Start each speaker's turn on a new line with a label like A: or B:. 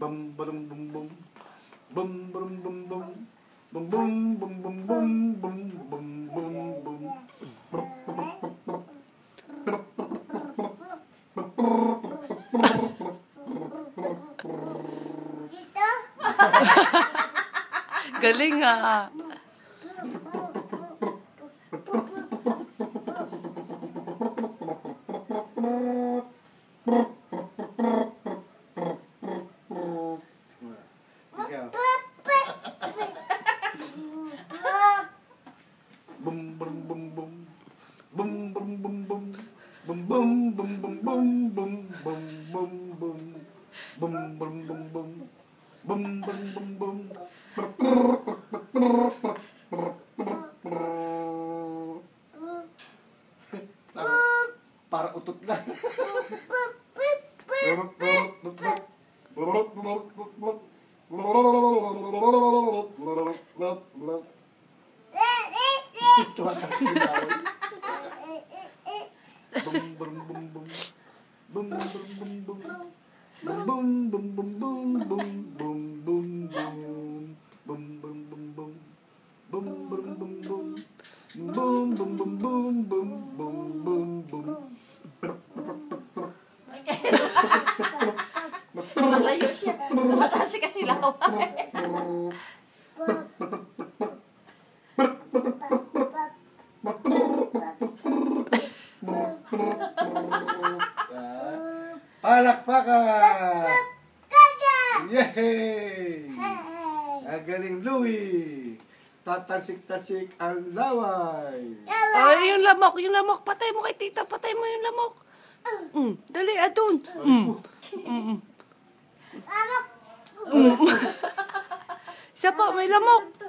A: Bum bum bum bum. Bum bum bum bum. Bum bum bum bum bum bum bum bum bum.
B: Galing ah.
A: Bum bum bum bum. Bum bum bum bum. Bum bum bum bum bum bum bum bum bum. Bum bum bum bum. Bum bum bum bum. Para utot na. Bum bum bum bum. Bum bum bum bum. Bum bum bum bum bum bum bum bum bum. Bum bum bum bum. Bum bum bum bum. Bum bum bum bum bum bum bum bum.
C: Malayo siya. Tumataas kasi laway.
A: Palakpakan! Yay! Galing Louie! Tatalsik-talsik ang laway!
B: Ay, yung lamok. Patay mo kay tita, patay mo yung lamok. Dali, adun. Isa pa, may lamok.